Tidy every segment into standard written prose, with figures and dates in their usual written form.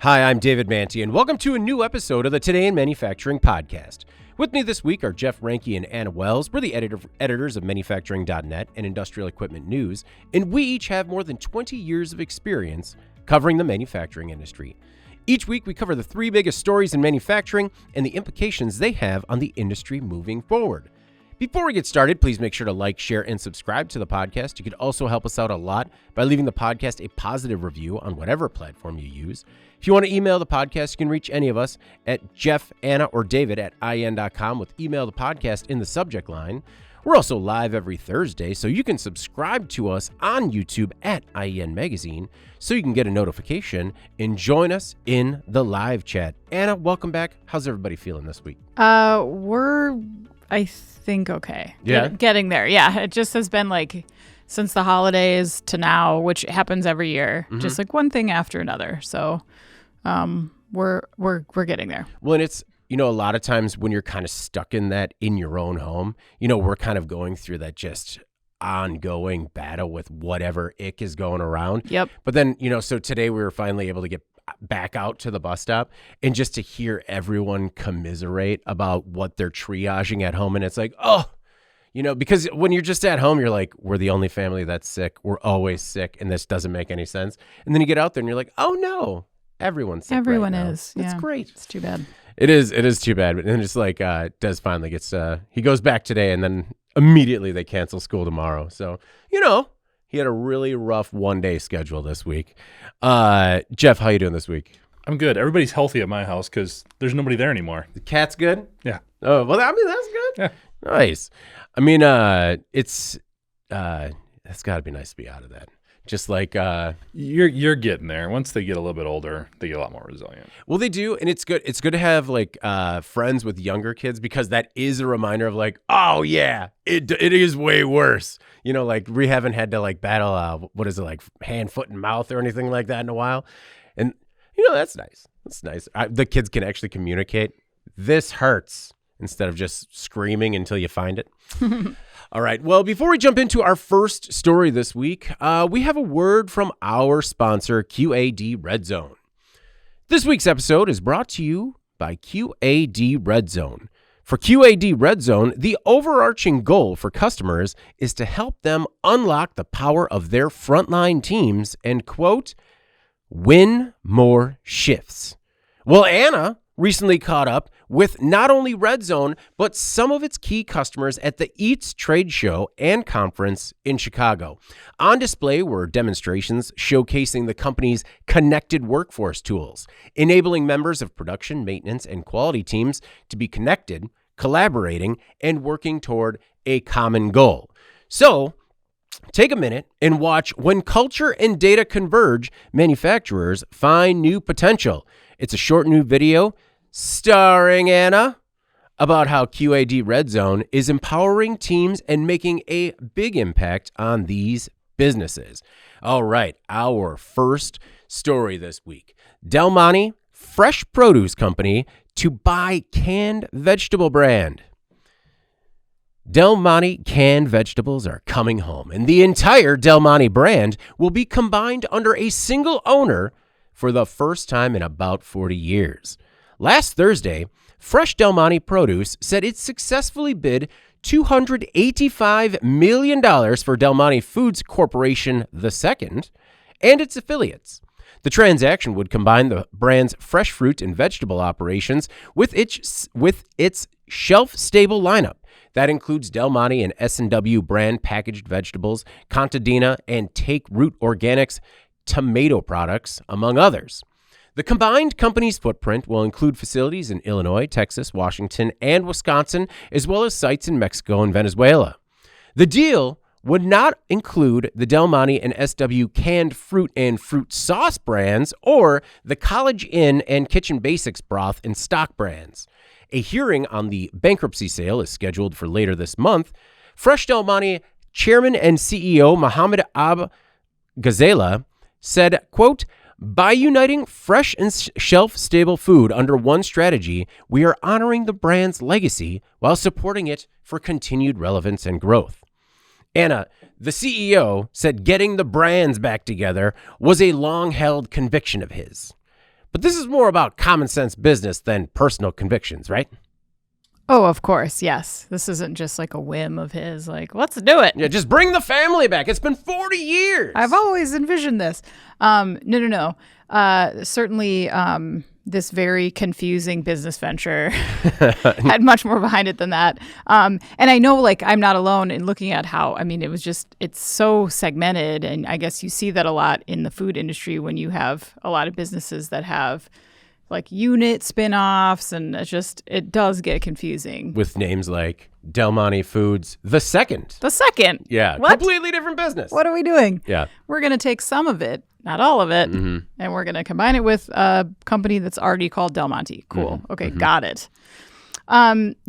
Hi, I'm David Monte, and welcome to a new episode of the Today in Manufacturing podcast. With me this week are Jeff Ranke and Anna Wells. We're the editors of Manufacturing.net and Industrial Equipment News, and we each have more than 20 years of experience covering the manufacturing industry. Each week, we cover the three biggest stories in manufacturing and the implications they have on the industry moving forward. Before we get started, please make sure to like, share, and subscribe to the podcast. You could also help us out a lot by leaving the podcast a positive review on whatever platform you use. If you want to email the podcast, you can reach any of us at Jeff, Anna, or David at IN.com with email the podcast in the subject line. We're also live every Thursday, so you can subscribe to us on YouTube at IN Magazine so you can get a notification and join us in the live chat. Anna, welcome back. How's everybody feeling this week? I think okay. Yeah? Getting there. Yeah. It just has been like since the holidays to now, which happens every year, just like one thing after another. So we're getting there. Well, and it's, a lot of times when you're kind of stuck in that in your own home, we're kind of going through that just ongoing battle with whatever ick is going around. Yep. But then, so today we were finally able to get back out to the bus stop and just to hear everyone commiserate about what they're triaging at home. And it's like, because when you're just at home, you're like, we're the only family that's sick. We're always sick. And this doesn't make any sense. And then you get out there and you're like, oh no, everyone's sick. Everyone right now. is. It's yeah. great. It's too bad. It is too bad. But then just like, Des finally gets, he goes back today and then immediately they cancel school tomorrow. So, he had a really rough one-day schedule this week. Jeff, how you doing this week? I'm good. Everybody's healthy at my house because there's nobody there anymore. The cat's good? Yeah. Oh, well, that's good. Yeah. Nice. It's got to be nice to be out of that. Just like you're getting there. Once they get a little bit older, they get a lot more resilient. Well, they do, and it's good. It's good to have like friends with younger kids because that is a reminder of like, oh yeah, it is way worse. Like we haven't had to like battle what is it, like hand, foot, and mouth or anything like that in a while, and that's nice. That's nice. The kids can actually communicate. This hurts instead of just screaming until you find it. All right. Well, before we jump into our first story this week, we have a word from our sponsor, QAD Redzone. This week's episode is brought to you by QAD Redzone. For QAD Redzone, the overarching goal for customers is to help them unlock the power of their frontline teams and, quote, win more shifts. Well, Anna recently caught up with not only Redzone, but some of its key customers at the EATS trade show and conference in Chicago. On display were demonstrations showcasing the company's connected workforce tools, enabling members of production, maintenance, and quality teams to be connected, collaborating, and working toward a common goal. So, take a minute and watch When Culture and Data Converge, Manufacturers Find New Potential. It's a short new video starring Anna about how QAD Redzone is empowering teams and making a big impact on these businesses. All right, our first story this week. delmonte Fresh Produce Company to buy canned vegetable brand. delmonte canned vegetables are coming home, and the entire delmonte brand will be combined under a single owner for the first time in about 40 years. Last Thursday, Fresh delmonte Produce said it successfully bid $285 million for Delmonte Foods Corporation II and its affiliates. The transaction would combine the brand's fresh fruit and vegetable operations with its shelf-stable lineup. That includes Delmonte and S&W brand packaged vegetables, Contadina and Take Root Organics tomato products, among others. The combined company's footprint will include facilities in Illinois, Texas, Washington, and Wisconsin, as well as sites in Mexico and Venezuela. The deal would not include the Delmonte and SW canned fruit and fruit sauce brands or the College Inn and Kitchen Basics broth and stock brands. A hearing on the bankruptcy sale is scheduled for later this month. Fresh Delmonte Chairman and CEO Mohamed Ghazala said, quote, by uniting fresh and shelf-stable food under one strategy, we are honoring the brand's legacy while supporting it for continued relevance and growth. Anna, the CEO, said getting the brands back together was a long-held conviction of his. But this is more about common sense business than personal convictions, right? Oh, of course, yes. This isn't just like a whim of his, like, let's do it. Yeah, just bring the family back. It's been 40 years. I've always envisioned this. No. Certainly, this very confusing business venture had much more behind it than that. And I know, like, I'm not alone in looking at how, I mean, it's so segmented. And I guess you see that a lot in the food industry when you have a lot of businesses that have like unit spin-offs, and it does get confusing. With names like Del Monte Foods, the second. Yeah, What? Completely different business. What are we doing? Yeah. We're going to take some of it, not all of it, and we're going to combine it with a company that's already called Del Monte. Cool. Okay, got it.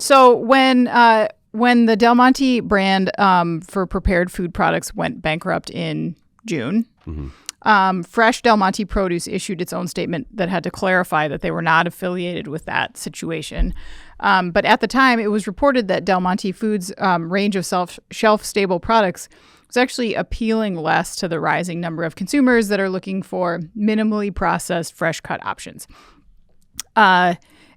So when the Del Monte brand for prepared food products went bankrupt in June, Fresh Del Monte Produce issued its own statement that had to clarify that they were not affiliated with that situation. But at the time, it was reported that Del Monte Foods' range of shelf-stable products was actually appealing less to the rising number of consumers that are looking for minimally processed, fresh-cut options.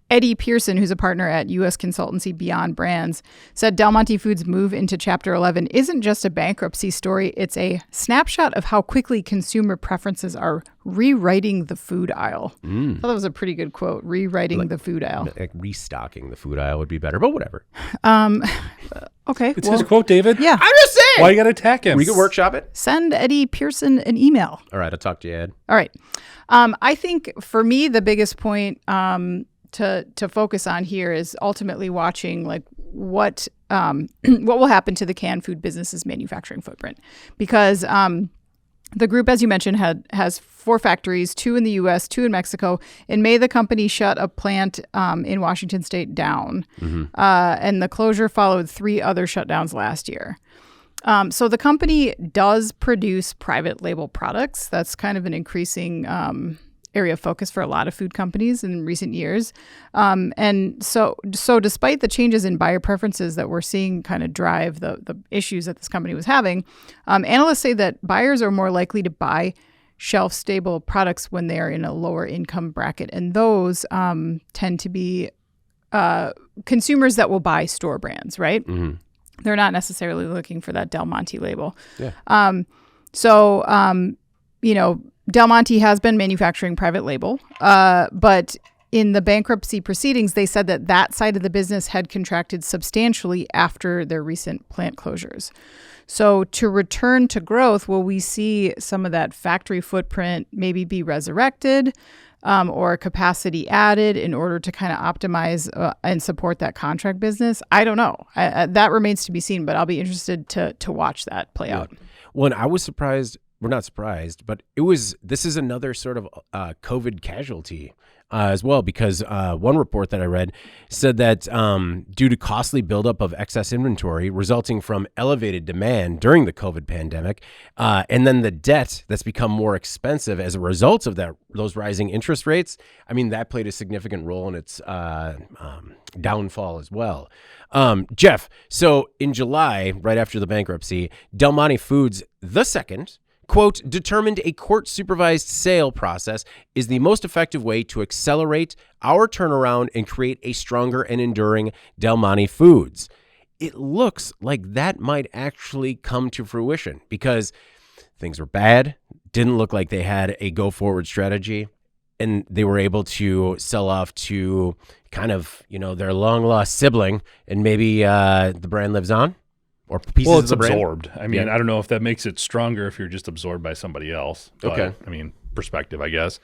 Eddie Pearson, who's a partner at U.S. consultancy Beyond Brands, said Del Monte Foods' move into Chapter 11 isn't just a bankruptcy story. It's a snapshot of how quickly consumer preferences are rewriting the food aisle. I thought that was a pretty good quote, rewriting the food aisle. Like restocking the food aisle would be better, but whatever. Okay. It's his quote, David. Yeah. I'm just saying. Why you got to attack him? We could workshop it. Send Eddie Pearson an email. All right, I'll talk to you, Ed. All right. I think for me, the biggest point to focus on here is ultimately watching like what will happen to the canned food business's manufacturing footprint, because the group, as you mentioned, has 4 factories, 2 in the U.S., 2 in Mexico. In May, the company shut a plant in Washington State down, and the closure followed 3 other shutdowns last year. So the company does produce private label products. That's kind of an increasing area of focus for a lot of food companies in recent years. And so despite the changes in buyer preferences that we're seeing kind of drive the issues that this company was having, analysts say that buyers are more likely to buy shelf-stable products when they are in a lower income bracket. And those tend to be consumers that will buy store brands, right? They're not necessarily looking for that Del Monte label. Yeah. Del Monte has been manufacturing private label, but in the bankruptcy proceedings, they said that side of the business had contracted substantially after their recent plant closures. So to return to growth, will we see some of that factory footprint maybe be resurrected or capacity added in order to kind of optimize and support that contract business? I don't know. That remains to be seen, but I'll be interested to watch that play out. Well, and I was surprised. We're not surprised, but this is another sort of COVID casualty as well, because one report that I read said that due to costly buildup of excess inventory resulting from elevated demand during the COVID pandemic, and then the debt that's become more expensive as a result of those rising interest rates, I mean, that played a significant role in its downfall as well. Jeff, so in July, right after the bankruptcy, Del Monte Foods, the second, quote, determined a court-supervised sale process is the most effective way to accelerate our turnaround and create a stronger and enduring Del Monte Foods. It looks like that might actually come to fruition because things were bad, didn't look like they had a go-forward strategy, and they were able to sell off to kind of, their long-lost sibling, and maybe the brand lives on? Or pieces it's of the brand? absorbed. I mean, I don't know if that makes it stronger if you're just absorbed by somebody else. But, Okay. I mean, perspective, I guess.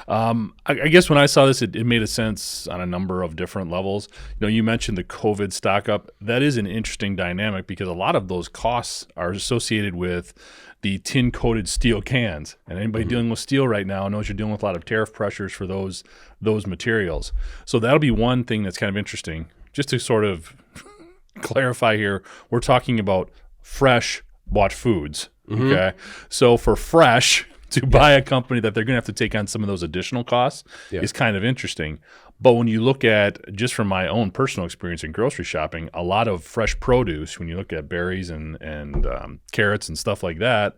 I guess when I saw this, it made a sense on a number of different levels. You mentioned the COVID stock up. That is an interesting dynamic because a lot of those costs are associated with the tin-coated steel cans. And anybody dealing with steel right now knows you're dealing with a lot of tariff pressures for those materials. So that'll be one thing that's kind of interesting. Just to sort of clarify here, we're talking about fresh bought foods. Okay, so for fresh, to buy a company that they're going to have to take on some of those additional costs is kind of interesting. But when you look at, just from my own personal experience in grocery shopping, a lot of fresh produce, when you look at berries and carrots and stuff like that,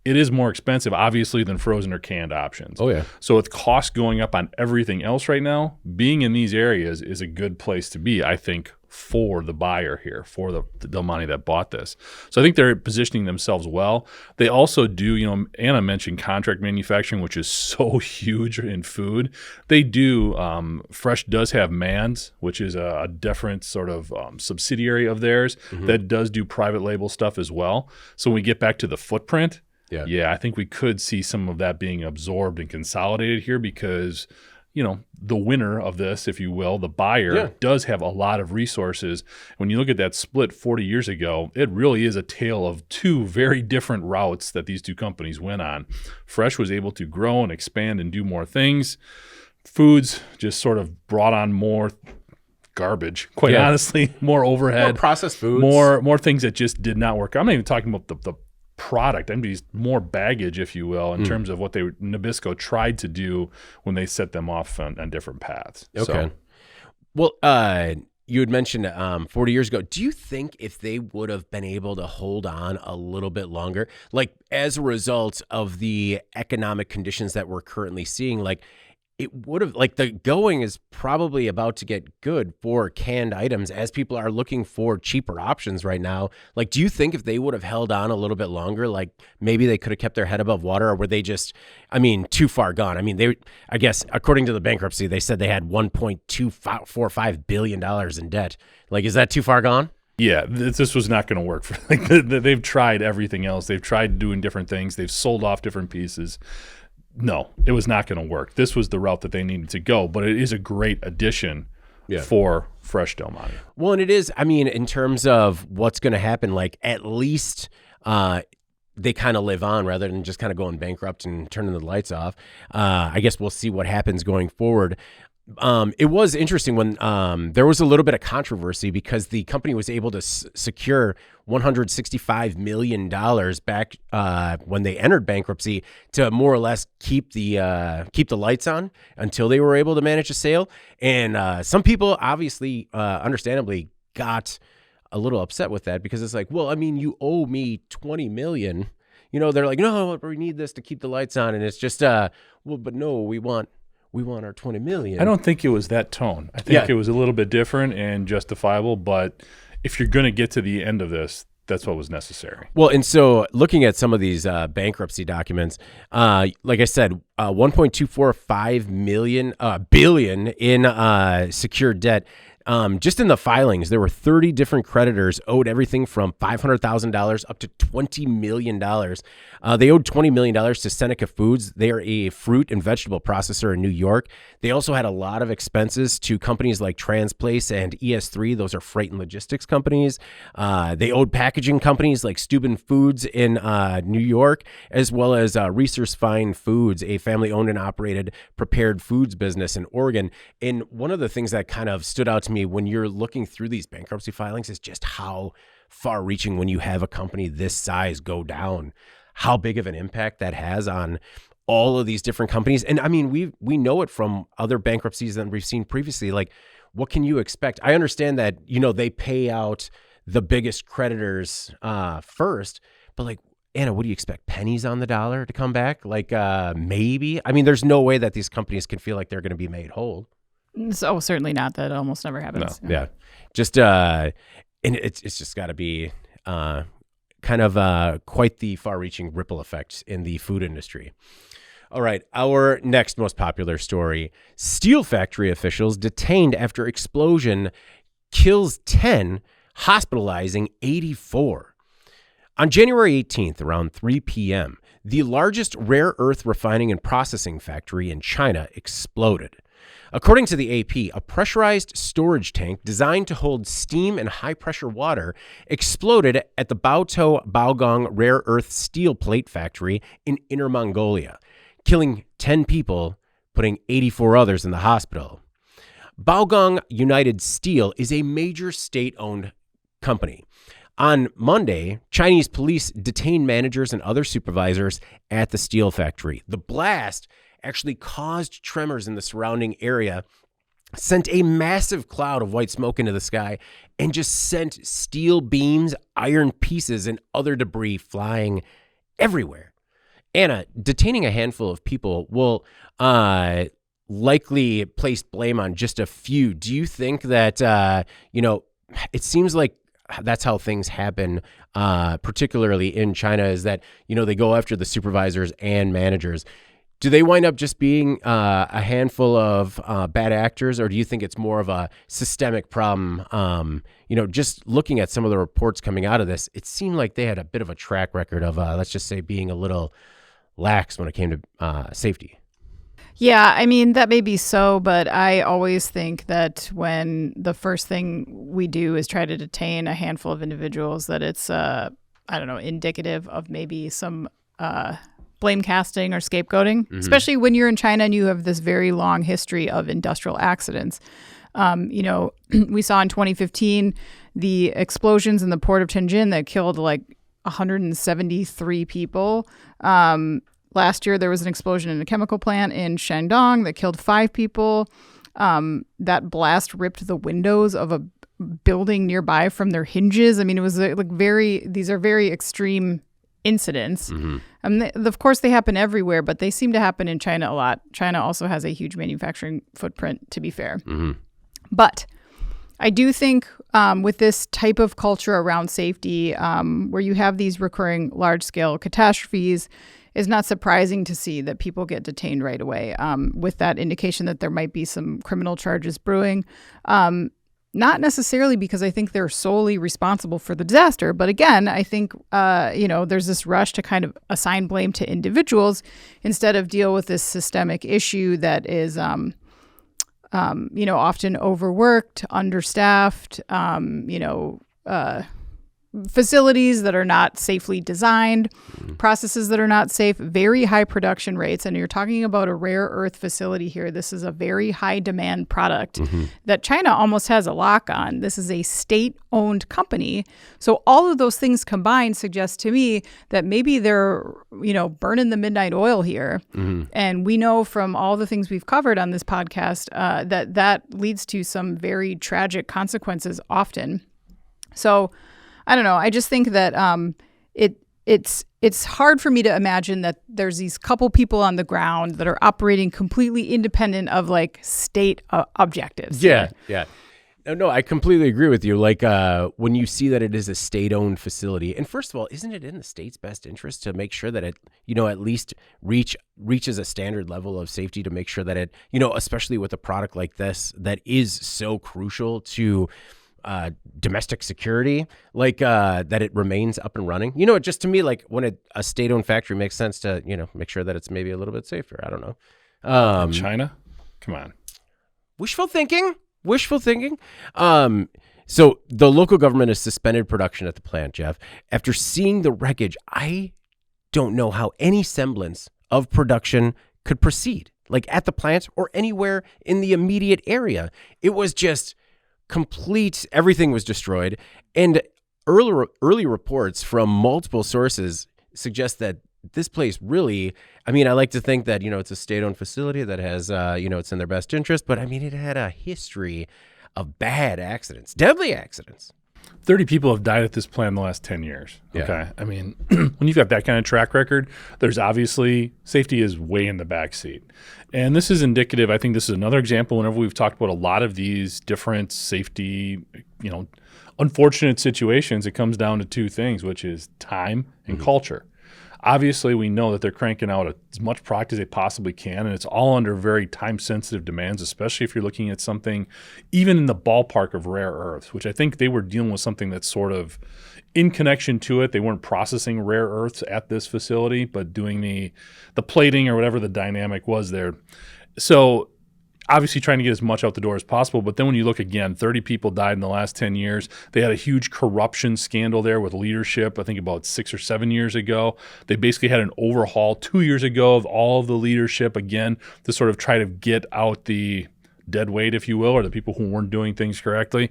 it is more expensive, obviously, than frozen or canned options. Oh, yeah. So with costs going up on everything else right now, being in these areas is a good place to be, I think, for the buyer here, for the Del Monte that bought this. So I think they're positioning themselves well. They also do, Anna mentioned contract manufacturing, which is so huge in food. They do, Fresh does have Mans, which is a different sort of subsidiary of theirs that does do private label stuff as well. So when we get back to the footprint, yeah, I think we could see some of that being absorbed and consolidated here because, the winner of this, if you will, the buyer, does have a lot of resources. When you look at that split 40 years ago, it really is a tale of two very different routes that these two companies went on. Fresh was able to grow and expand and do more things. Foods just sort of brought on more garbage, quite honestly, more overhead, more processed foods, more things that just did not work. I'm not even talking about the product. I mean, more baggage, if you will, in terms of what Nabisco tried to do when they set them off on different paths. Okay. So, Well, you had mentioned 40 years ago. Do you think if they would have been able to hold on a little bit longer, like as a result of the economic conditions that we're currently seeing, like it would have, like the going is probably about to get good for canned items as people are looking for cheaper options right now. Like, do you think if they would have held on a little bit longer, like maybe they could have kept their head above water, or were they just, too far gone? I guess according to the bankruptcy, they said they had $1.245 billion in debt. Like, is that too far gone? yeah, this was not going to work. They've tried everything else. They've tried doing different things. They've sold off different pieces. No, it was not going to work. This was the route that they needed to go, but it is a great addition for Fresh Del Monte. Well, and it is, in terms of what's going to happen, like at least they kind of live on rather than just kind of going bankrupt and turning the lights off. I guess we'll see what happens going forward. It was interesting when there was a little bit of controversy because the company was able to secure $165 million back when they entered bankruptcy to more or less keep the lights on until they were able to manage a sale. And some people obviously, understandably, got a little upset with that because it's like, well, you owe me $20 million. They're like, no, we need this to keep the lights on, and it's just, but no, we want our $20 million. I don't think it was that tone. I think it was a little bit different and justifiable, but if you're going to get to the end of this, that's what was necessary. Well, and so looking at some of these bankruptcy documents, like I said, 1.245 billion in secured debt. Just in the filings, there were 30 different creditors owed everything from $500,000 up to $20 million. They owed $20 million to Seneca Foods. They are a fruit and vegetable processor in New York. They also had a lot of expenses to companies like Transplace and ES3. Those are freight and logistics companies. They owed packaging companies like Steuben Foods in New York, as well as Reese's Fine Foods, a family-owned and operated prepared foods business in Oregon. And one of the things that kind of stood out to me when you're looking through these bankruptcy filings is just how far-reaching when you have a company this size go down, how big of an impact that has on all of these different companies. And we know it from other bankruptcies that we've seen previously. Like, what can you expect? I understand that, they pay out the biggest creditors first, but like, Anna, what do you expect? Pennies on the dollar to come back? Like, maybe? There's no way that these companies can feel like they're going to be made whole. So certainly not. That almost never happens. No. Yeah. Just and it's just got to be kind of quite the far-reaching ripple effect in the food industry. All right, our next most popular story: steel factory officials detained after explosion kills 10, hospitalizing 84. On January 18th, around 3 p.m., the largest rare earth refining and processing factory in China exploded. According to the AP, a pressurized storage tank designed to hold steam and high-pressure water exploded at the Baotou rare earth steel plate factory in Inner Mongolia, killing 10 people, putting 84 others in the hospital. Baotou United Steel is a major state-owned company. On Monday, Chinese police detained managers and other supervisors at the steel factory. The blast actually caused tremors in the surrounding area, sent a massive cloud of white smoke into the sky, and just sent steel beams, iron pieces, and other debris flying everywhere. Anna, detaining a handful of people will likely place blame on just a few. Do you think that, it seems like that's how things happen, particularly in China, is that, they go after the supervisors and managers. Do they wind up just being a handful of bad actors, or do you think it's more of a systemic problem? Just looking at some of the reports coming out of this, it seemed like they had a bit of a track record of, let's just say, being a little lax when it came to safety. Yeah, I mean, that may be so, but I always think that when the first thing we do is try to detain a handful of individuals, that it's, indicative of maybe some blame casting or scapegoating, especially when you're in China and you have this very long history of industrial accidents. We saw in 2015 the explosions in the port of Tianjin that killed like 173 people. Last year, there was an explosion in a chemical plant in Shandong that killed 5 people. That blast ripped the windows of a building nearby from their hinges. I mean, it was these are very extreme incidents. Of course, they happen everywhere, but they seem to happen in China a lot. China also has a huge manufacturing footprint, to be fair. But I do think with this type of culture around safety, where you have these recurring large-scale catastrophes, it's not surprising to see that people get detained right away with that indication that there might be some criminal charges brewing. Not necessarily because I think they're solely responsible for the disaster. But again, I think, there's this rush to kind of assign blame to individuals instead of deal with this systemic issue that is, often overworked, understaffed, facilities that are not safely designed, processes that are not safe, very high production rates. And you're talking about a rare earth facility here. This is a very high demand product that China almost has a lock on. This is a state-owned company. So all of those things combined suggest to me that maybe they're, burning the midnight oil here. And we know from all the things we've covered on this podcast that leads to some very tragic consequences often. So I don't know. I just think that it's hard for me to imagine that there's these couple people on the ground that are operating completely independent of like state objectives. Yeah. No, I completely agree with you. Like when you see that it is a state-owned facility, and first of all, isn't it in the state's best interest to make sure that it, at least reaches a standard level of safety to make sure that it, especially with a product like this that is so crucial to domestic security, that it remains up and running. Just to me, like when a state-owned factory makes sense to, make sure that it's maybe a little bit safer. I don't know. China? Come on. Wishful thinking. So the local government has suspended production at the plant, Jeff. After seeing the wreckage, I don't know how any semblance of production could proceed, like at the plant or anywhere in the immediate area. It was just complete, everything was destroyed. And early reports from multiple sources suggest that this place really, I like to think that, it's a state-owned facility that has, it's in their best interest, but it had a history of bad accidents, deadly accidents. 30 people have died at this plant in the last 10 years. Okay. Yeah. When you've got that kind of track record, there's obviously safety is way in the back seat. And this is indicative. I think this is another example whenever we've talked about a lot of these different safety, unfortunate situations, it comes down to two things, which is time and culture. Obviously, we know that they're cranking out as much product as they possibly can, and it's all under very time-sensitive demands, especially if you're looking at something even in the ballpark of rare earths, which I think they were dealing with something that's sort of in connection to it. They weren't processing rare earths at this facility, but doing the plating or whatever the dynamic was there. So obviously trying to get as much out the door as possible. But then when you look again, 30 people died in the last 10 years. They had a huge corruption scandal there with leadership, I think about 6 or 7 years ago. They basically had an overhaul 2 years ago of all of the leadership, again, to sort of try to get out the dead weight, if you will, or the people who weren't doing things correctly.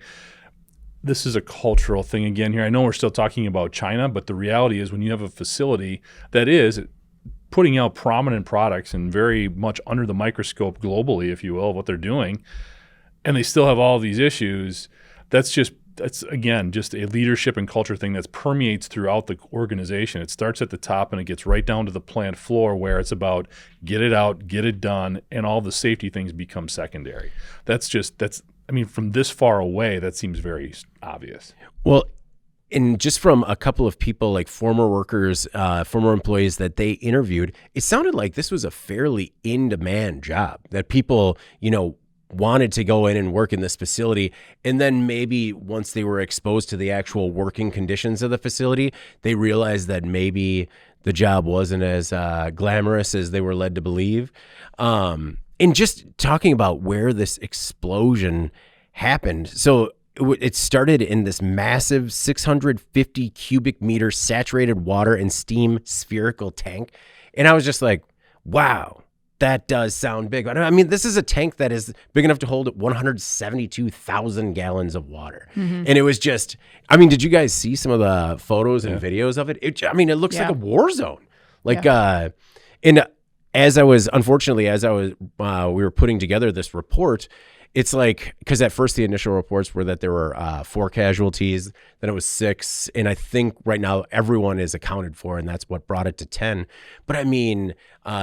this is a cultural thing again here. I know we're still talking about China, but the reality is when you have a facility that is putting out prominent products and very much under the microscope globally, if you will, of what they're doing, and they still have all these issues, that's again just a leadership and culture thing that permeates throughout the organization. It starts at the top and it gets right down to the plant floor where it's about get it out, get it done, and all the safety things become secondary. From this far away, that seems very obvious. Well, and just from a couple of people, like former workers, former employees that they interviewed, it sounded like this was a fairly in-demand job, that people, wanted to go in and work in this facility. And then maybe once they were exposed to the actual working conditions of the facility, they realized that maybe the job wasn't as glamorous as they were led to believe. And just talking about where this explosion happened. So it started in this massive 650 cubic meter saturated water and steam spherical tank. And I was just like, wow, that does sound big. I mean, this is a tank that is big enough to hold 172,000 gallons of water. Mm-hmm. And it was just, did you guys see some of the photos and videos of it? It looks like a war zone. And as I was, we were putting together this report, it's like, because at first the initial reports were that there were 4 casualties, then it was 6, and I think right now everyone is accounted for, and that's what brought it to 10. But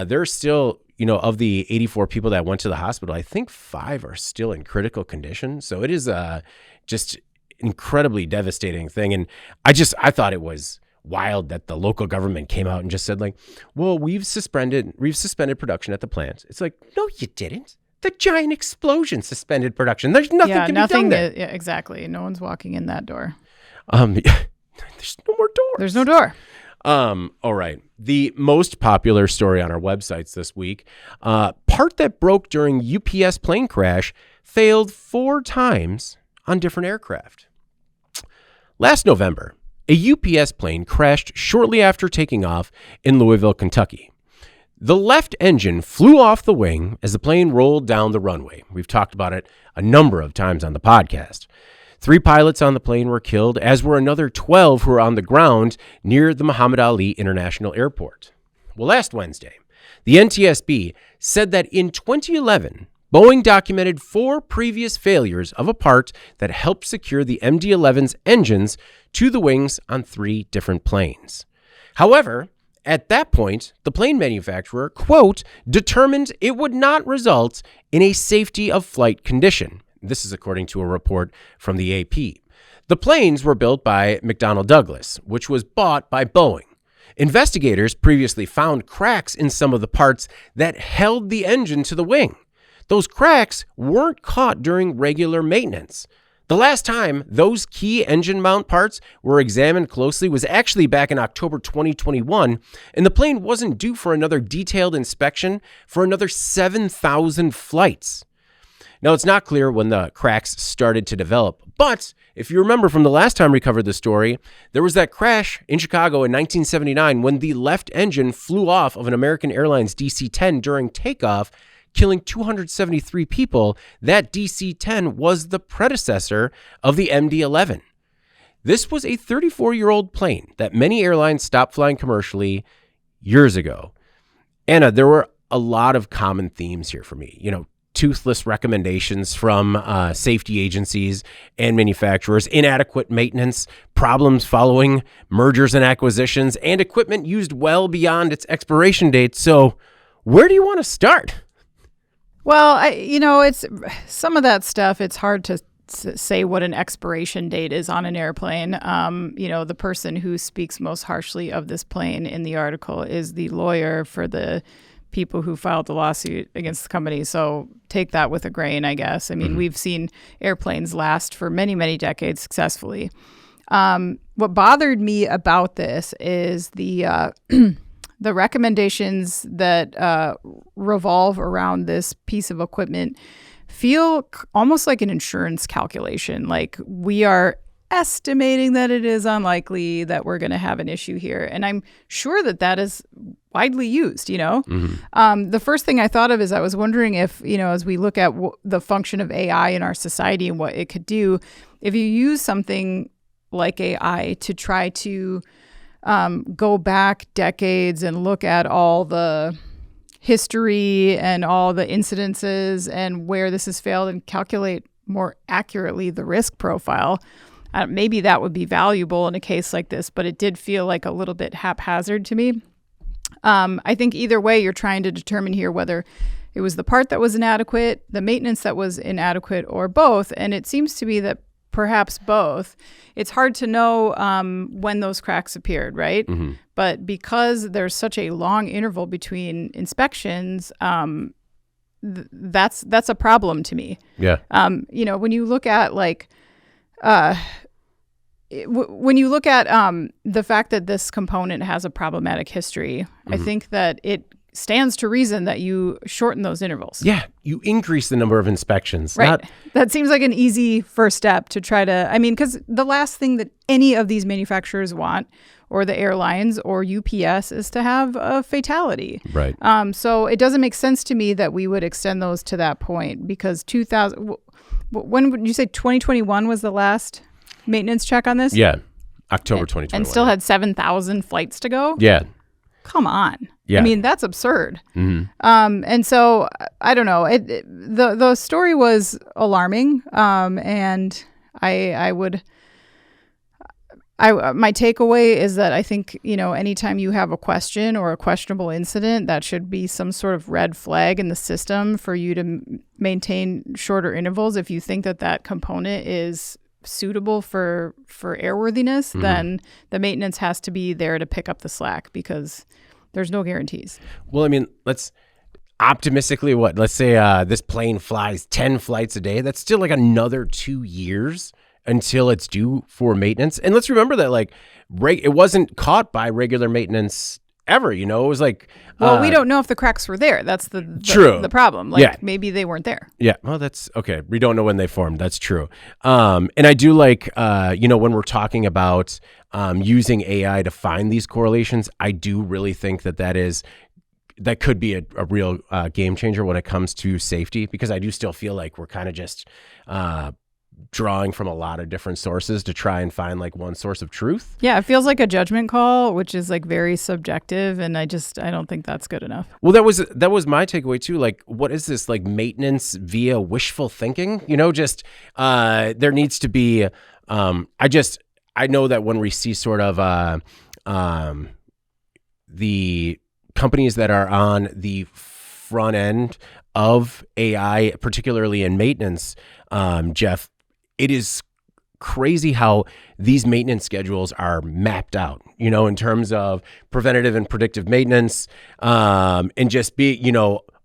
there's still, of the 84 people that went to the hospital, I think 5 are still in critical condition. So it is just incredibly devastating thing. And I thought it was wild that the local government came out and just said well, we've suspended production at the plant. It's like, no, you didn't. The giant explosion suspended production. There's nothing to be done there. Yeah, exactly. No one's walking in that door. There's no more doors. There's no door. All right. The most popular story on our websites this week, part that broke during UPS plane crash failed 4 times on different aircraft. Last November, a UPS plane crashed shortly after taking off in Louisville, Kentucky. The left engine flew off the wing as the plane rolled down the runway. We've talked about it a number of times on the podcast. 3 pilots on the plane were killed, as were another 12 who were on the ground near the Muhammad Ali International Airport. Well, last Wednesday, the NTSB said that in 2011, Boeing documented 4 previous failures of a part that helped secure the MD-11's engines to the wings on 3 different planes. However, at that point, the plane manufacturer, quote, determined it would not result in a safety of flight condition. This is according to a report from the AP. The planes were built by McDonnell Douglas, which was bought by Boeing. Investigators previously found cracks in some of the parts that held the engine to the wing. Those cracks weren't caught during regular maintenance. The last time those key engine mount parts were examined closely was actually back in October 2021, and the plane wasn't due for another detailed inspection for another 7,000 flights. Now, it's not clear when the cracks started to develop, but if you remember from the last time we covered the story, there was that crash in Chicago in 1979 when the left engine flew off of an American Airlines DC-10 during takeoff, killing 273 people. That DC-10 was the predecessor of the MD-11. This was a 34-year-old plane that many airlines stopped flying commercially years ago. Anna, there were a lot of common themes here for me. Toothless recommendations from safety agencies and manufacturers, inadequate maintenance, problems following mergers and acquisitions, and equipment used well beyond its expiration date. So where do you want to start? Well, it's some of that stuff. It's hard to say what an expiration date is on an airplane. The person who speaks most harshly of this plane in the article is the lawyer for the people who filed the lawsuit against the company. So take that with a grain, I guess. We've seen airplanes last for many, many decades successfully. What bothered me about this is the the recommendations that revolve around this piece of equipment feel almost like an insurance calculation. Like, we are estimating that it is unlikely that we're going to have an issue here. And I'm sure that is widely used, The first thing I thought of is I was wondering if, as we look at the function of AI in our society and what it could do, if you use something like AI to try to go back decades and look at all the history and all the incidences and where this has failed and calculate more accurately the risk profile, maybe that would be valuable in a case like this, but it did feel like a little bit haphazard to me. I think either way, you're trying to determine here whether it was the part that was inadequate, the maintenance that was inadequate, or both. And it seems to be that perhaps both. It's hard to know when those cracks appeared, right? Mm-hmm. But because there's such a long interval between inspections, that's a problem to me. Yeah. When you look at the fact that this component has a problematic history, I think that it stands to reason that you shorten those intervals. Yeah, you increase the number of inspections. Right. That seems like an easy first step to try to, because the last thing that any of these manufacturers want, or the airlines or UPS, is to have a fatality. Right. So it doesn't make sense to me that we would extend those to that point, because when would you say 2021 was the last maintenance check on this? Yeah, October 2021. And still had 7,000 flights to go? Yeah. Come on. Yeah. That's absurd. Mm-hmm. And so, I don't know. The story was alarming, and my takeaway is that I think, anytime you have a question or a questionable incident, that should be some sort of red flag in the system for you to maintain shorter intervals. If you think that component is suitable for airworthiness, then the maintenance has to be there to pick up the slack, because there's no guarantees. Well, let's optimistically, let's say this plane flies 10 flights a day. That's still like another 2 years until it's due for maintenance. And let's remember that it wasn't caught by regular maintenance ever, it was like... Well, we don't know if the cracks were there. That's the problem. Maybe they weren't there. Yeah, well, that's okay. We don't know when they formed. That's true. And I do like, when we're talking about using AI to find these correlations, I do really think that could be a real game changer when it comes to safety, because I do still feel like we're kind of just... drawing from a lot of different sources to try and find one source of truth. Yeah, it feels like a judgment call, which is very subjective, and I don't think that's good enough. Well, that was my takeaway too. What is this maintenance via wishful thinking? There needs to be. I know that when we see sort of the companies that are on the front end of AI, particularly in maintenance, Jeff, it is crazy how these maintenance schedules are mapped out, in terms of preventative and predictive maintenance, and just be,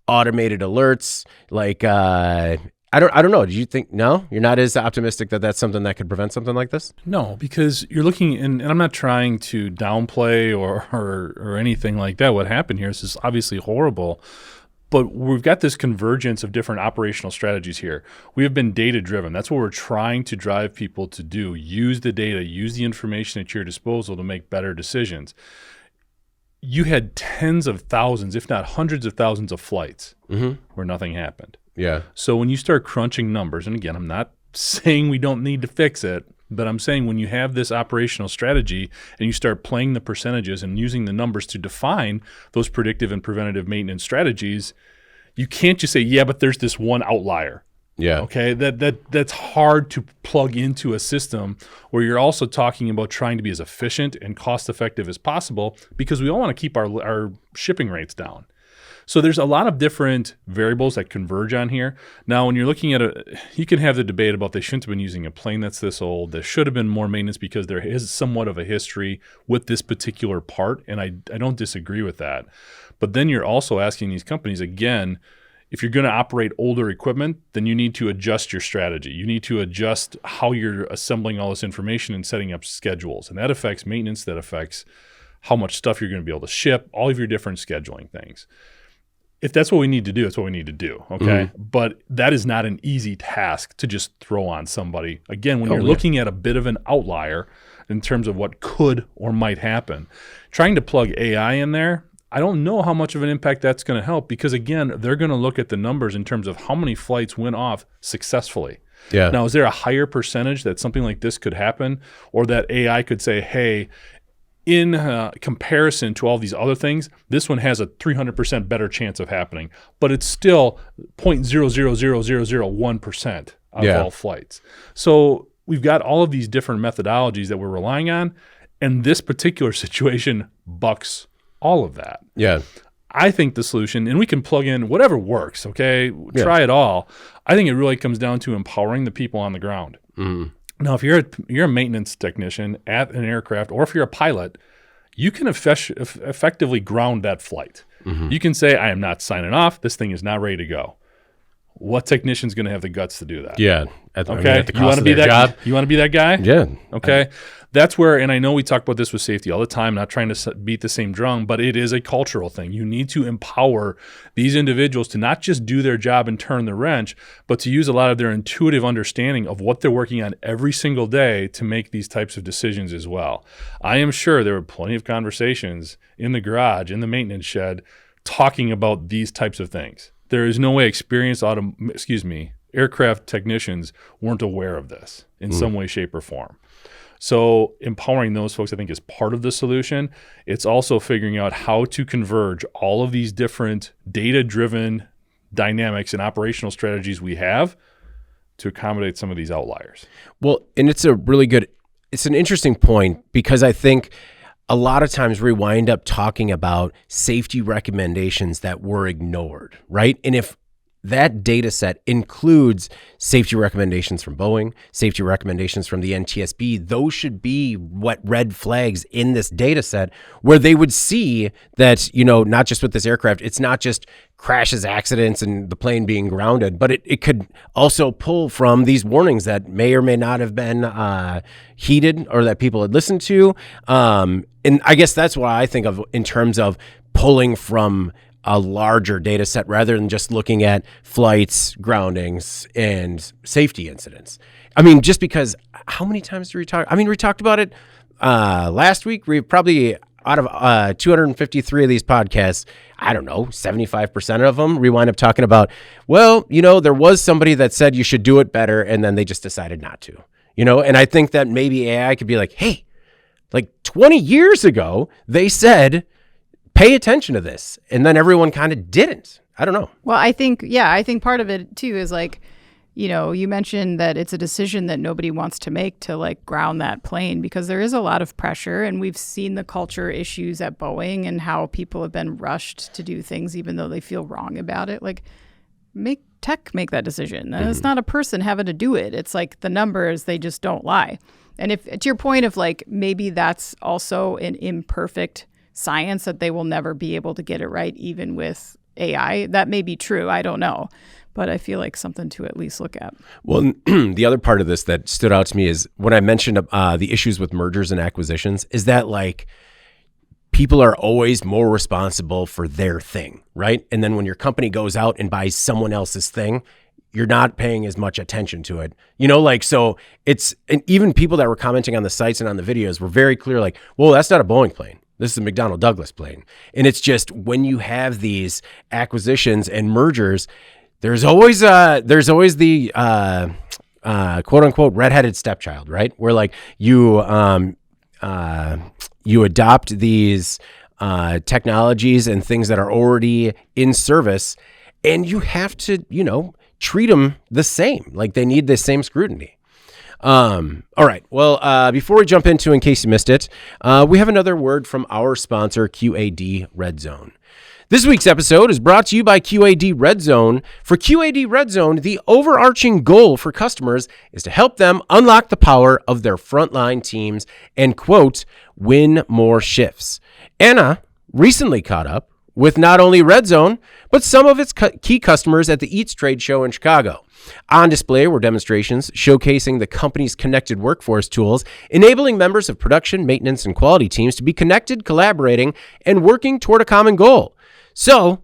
automated alerts. I don't know. Do you think, no, you're not as optimistic that that's something that could prevent something like this? No, because you're looking, and I'm not trying to downplay or anything like that. What happened here is obviously horrible. But we've got this convergence of different operational strategies here. We have been data-driven. That's what we're trying to drive people to do. Use the data, use the information at your disposal to make better decisions. You had tens of thousands, if not hundreds of thousands of flights where nothing happened. Yeah. So when you start crunching numbers, and again, I'm not saying we don't need to fix it, but I'm saying when you have this operational strategy and you start playing the percentages and using the numbers to define those predictive and preventative maintenance strategies, you can't just say, yeah, but there's this one outlier. Yeah. Okay. That's hard to plug into a system where you're also talking about trying to be as efficient and cost effective as possible, because we all want to keep our shipping rates down. So there's a lot of different variables that converge on here. Now, when you're looking at you can have the debate about they shouldn't have been using a plane that's this old. There should have been more maintenance because there is somewhat of a history with this particular part, and I don't disagree with that. But then you're also asking these companies, again, if you're going to operate older equipment, then you need to adjust your strategy. You need to adjust how you're assembling all this information and setting up schedules. And that affects maintenance, that affects how much stuff you're going to be able to ship, all of your different scheduling things. If that's what we need to do, that's what we need to do, okay? But that is not an easy task to just throw on somebody. Again, when you're looking at a bit of an outlier in terms of what could or might happen, trying to plug AI in there, I don't know how much of an impact that's going to help because, again, they're going to look at the numbers in terms of how many flights went off successfully. Yeah. Now, is there a higher percentage that something like this could happen, or that AI could say, hey, in comparison to all these other things, this one has a 300% better chance of happening, but it's still 0.000001% of all flights. So we've got all of these different methodologies that we're relying on, and this particular situation bucks all of that. Yeah. I think the solution, and we can plug in whatever works, okay? Try it all. I think it really comes down to empowering the people on the ground. Mm. Now, if you're a maintenance technician at an aircraft, or if you're a pilot, you can effectively ground that flight. Mm-hmm. You can say, I am not signing off. This thing is not ready to go. What technician's going to have the guts to do that? Yeah. Okay. You want to be that job. You want to be that guy? Yeah. Okay. That's where, and I know we talk about this with safety all the time, not trying to beat the same drum, but it is a cultural thing. You need to empower these individuals to not just do their job and turn the wrench, but to use a lot of their intuitive understanding of what they're working on every single day to make these types of decisions as well. I am sure there were plenty of conversations in the garage, in the maintenance shed, talking about these types of things. There is no way experienced aircraft technicians weren't aware of this in some way, shape, or form. So empowering those folks, I think, is part of the solution. It's also figuring out how to converge all of these different data-driven dynamics and operational strategies we have to accommodate some of these outliers. Well, and it's an interesting point, because I think a lot of times we wind up talking about safety recommendations that were ignored, right? And if that data set includes safety recommendations from Boeing, safety recommendations from the NTSB, those should be what red flags in this data set, where they would see that, not just with this aircraft, it's not just crashes, accidents, and the plane being grounded, but it could also pull from these warnings that may or may not have been heeded or that people had listened to. And I guess that's what I think of in terms of pulling from a larger data set rather than just looking at flights, groundings, and safety incidents. I mean, just because how many times do we talk? I mean, we talked about it last week. We probably, out of 253 of these podcasts, I don't know, 75% of them, we wind up talking about, well, there was somebody that said you should do it better, and then they just decided not to. And I think that maybe AI could be like, hey, like 20 years ago, they said, pay attention to this. And then everyone kind of didn't. I don't know. Well, I think part of it too is like, you mentioned that it's a decision that nobody wants to make to like ground that plane, because there is a lot of pressure, and we've seen the culture issues at Boeing and how people have been rushed to do things even though they feel wrong about it. Like, make that decision. And it's not a person having to do it. It's like the numbers, they just don't lie. And if to your point of like, maybe that's also an imperfect science that they will never be able to get it right, even with AI. That may be true. I don't know. But I feel like something to at least look at. Well, the other part of this that stood out to me is when I mentioned the issues with mergers and acquisitions, is that like people are always more responsible for their thing, right? And then when your company goes out and buys someone else's thing, you're not paying as much attention to it. So it's, and even people that were commenting on the sites and on the videos were very clear, like, well, that's not a Boeing plane. This is a McDonnell Douglas plane. And it's just when you have these acquisitions and mergers, there's always the quote unquote redheaded stepchild, right? Where like you adopt these technologies and things that are already in service, and you have to, treat them the same. Like they need the same scrutiny. All right. Well, before we jump into, in case you missed it, we have another word from our sponsor, QAD Redzone. This week's episode is brought to you by QAD Redzone. For QAD Redzone, the overarching goal for customers is to help them unlock the power of their frontline teams and, quote, win more shifts. Anna recently caught up with not only Redzone, but some of its key customers at the EATS trade show in Chicago. On display were demonstrations showcasing the company's connected workforce tools, enabling members of production, maintenance, and quality teams to be connected, collaborating, and working toward a common goal. So,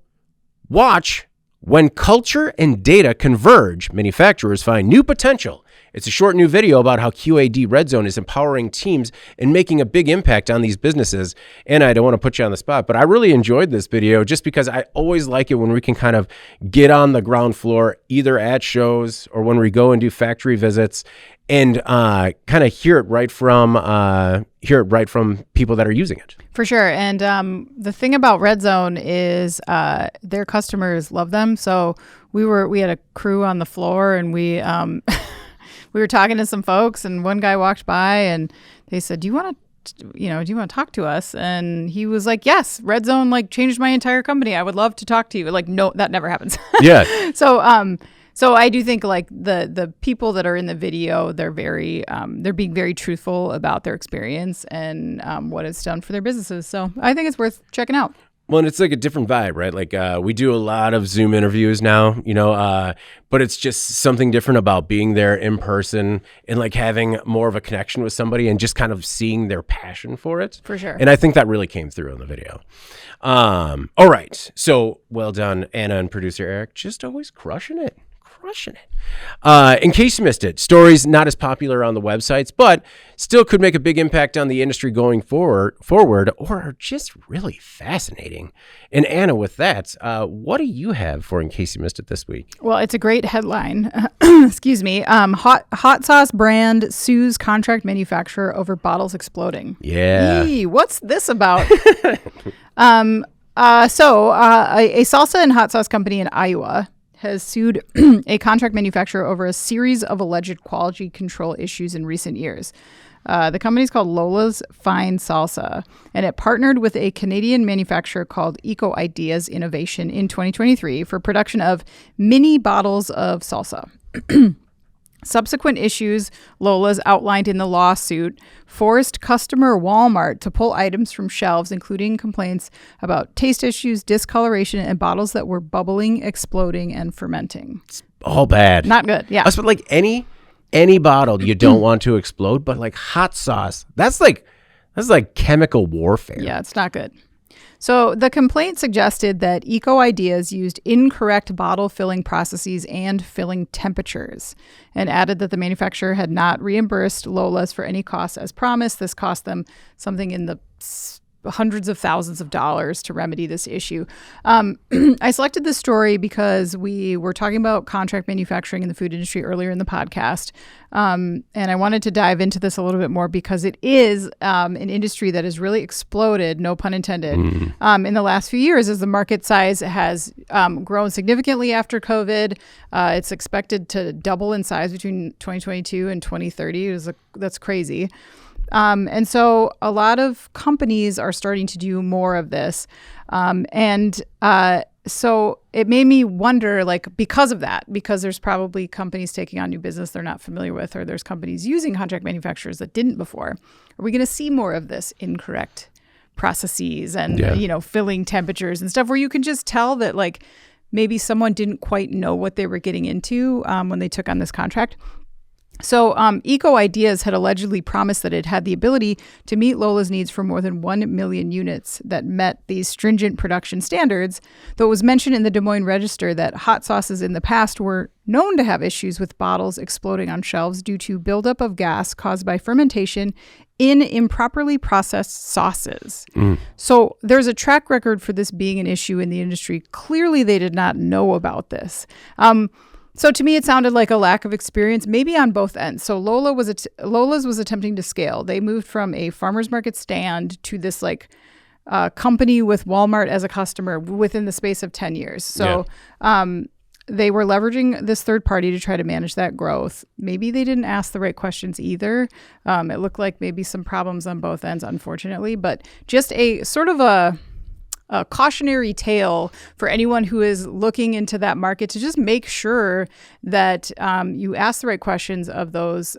watch when culture and data converge, manufacturers find new potential It's a short new video about how QAD Redzone is empowering teams and making a big impact on these businesses. And I don't want to put you on the spot, but I really enjoyed this video just because I always like it when we can kind of get on the ground floor, either at shows or when we go and do factory visits, and kind of hear it right from people that are using it. For sure. And the thing about Redzone is their customers love them. So we had a crew on the floor, and we we were talking to some folks, and one guy walked by and they said, do you want to talk to us? And he was like, yes, Redzone like changed my entire company. I would love to talk to you. Like, no, that never happens. Yeah. So I do think like the people that are in the video, they're being very truthful about their experience and what it's done for their businesses. So I think it's worth checking out. Well, and it's like a different vibe, right? Like we do a lot of Zoom interviews now, but it's just something different about being there in person and like having more of a connection with somebody and just kind of seeing their passion for it. For sure. And I think that really came through in the video. All right. So well done, Anna and producer Eric. Just always crushing it. In case you missed it, stories not as popular on the websites, but still could make a big impact on the industry going forward, or are just really fascinating. And Anna, with that, what do you have for In Case You Missed It this week? Well, it's a great headline. Excuse me. Hot sauce brand sues contract manufacturer over bottles exploding. Yeah. Eee, what's this about? A salsa and hot sauce company in Iowa has sued a contract manufacturer over a series of alleged quality control issues in recent years. The company is called Lola's Fine Salsa, and it partnered with a Canadian manufacturer called Eco Ideas Innovation in 2023 for production of mini bottles of salsa. Subsequent issues Lola's outlined in the lawsuit forced customer Walmart to pull items from shelves, including complaints about taste issues, discoloration, and bottles that were bubbling, exploding, and fermenting. It's all bad. Not good. Yeah. But like any bottle you don't want to explode, but like hot sauce, that's like chemical warfare. Yeah, it's not good. So the complaint suggested that Eco Ideas used incorrect bottle filling processes and filling temperatures, and added that the manufacturer had not reimbursed Lola's for any costs as promised. This cost them something in the hundreds of thousands of dollars to remedy this issue. I selected this story because we were talking about contract manufacturing in the food industry earlier in the podcast. And I wanted to dive into this a little bit more because it is an industry that has really exploded, no pun intended, in the last few years as the market size has grown significantly after COVID. It's expected to double in size between 2022 and 2030. That's crazy. And so a lot of companies are starting to do more of this. So it made me wonder, like, because of that, because there's probably companies taking on new business they're not familiar with, or there's companies using contract manufacturers that didn't before. Are we going to see more of this incorrect processes and, filling temperatures and stuff where you can just tell that, like, maybe someone didn't quite know what they were getting into when they took on this contract? So Eco Ideas had allegedly promised that it had the ability to meet Lola's needs for more than 1 million units that met these stringent production standards, though it was mentioned in the Des Moines Register that hot sauces in the past were known to have issues with bottles exploding on shelves due to buildup of gas caused by fermentation in improperly processed sauces. So there's a track record for this being an issue in the industry. Clearly, they did not know about this. So to me, it sounded like a lack of experience, maybe on both ends. So Lola's was attempting to scale. They moved from a farmer's market stand to this company with Walmart as a customer within the space of 10 years. So they were leveraging this third party to try to manage that growth. Maybe they didn't ask the right questions either. It looked like maybe some problems on both ends, unfortunately, but just a sort of a cautionary tale for anyone who is looking into that market to just make sure that you ask the right questions of those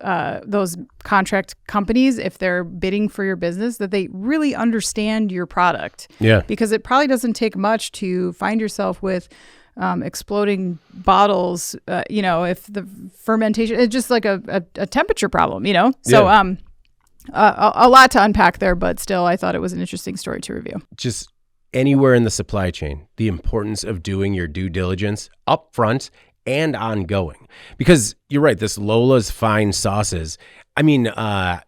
contract companies if they're bidding for your business, that they really understand your product. Yeah. Because it probably doesn't take much to find yourself with exploding bottles, if the fermentation, it's just like a temperature problem, So a lot to unpack there, but still I thought it was an interesting story to review. Just anywhere in the supply chain, the importance of doing your due diligence up front and ongoing. Because you're right, this Lola's Fine Sauces, I mean,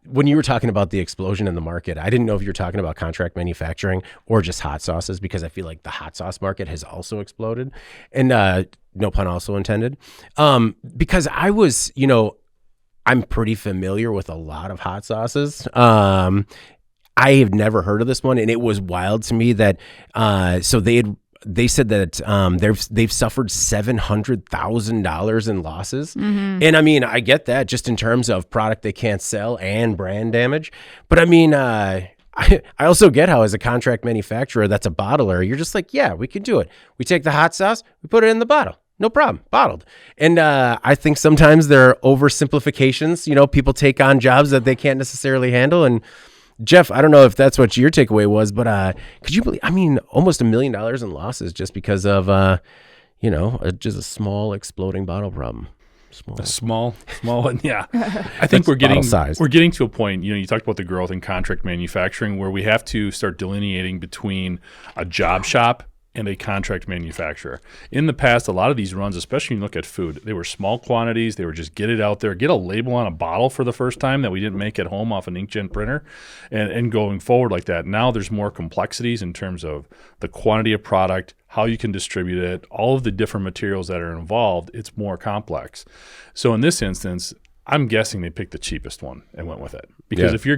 when you were talking about the explosion in the market, I didn't know if you were talking about contract manufacturing or just hot sauces, because I feel like the hot sauce market has also exploded. And no pun also intended. Because I was, I'm pretty familiar with a lot of hot sauces. I have never heard of this one, and it was wild to me that so they said that they've suffered $700,000 in losses. Mm-hmm. And I mean, I get that just in terms of product they can't sell and brand damage. But I mean, I also get how as a contract manufacturer that's a bottler, you're just like, yeah, we can do it. We take the hot sauce, we put it in the bottle. No problem, bottled. And I think sometimes there are oversimplifications. People take on jobs that they can't necessarily handle. And Jeff, I don't know if that's what your takeaway was, but could you believe, almost $1 million in losses just because of, just a small exploding bottle problem. Small one, yeah. I think we're getting to a point, you talked about the growth in contract manufacturing where we have to start delineating between a job shop and a contract manufacturer. In the past, a lot of these runs, especially when you look at food, they were small quantities. They were just get it out there, get a label on a bottle for the first time that we didn't make at home off an inkjet printer, and going forward like that. Now there's more complexities in terms of the quantity of product, how you can distribute it, all of the different materials that are involved. It's more complex. So in this instance, I'm guessing they picked the cheapest one and went with it. Because if you're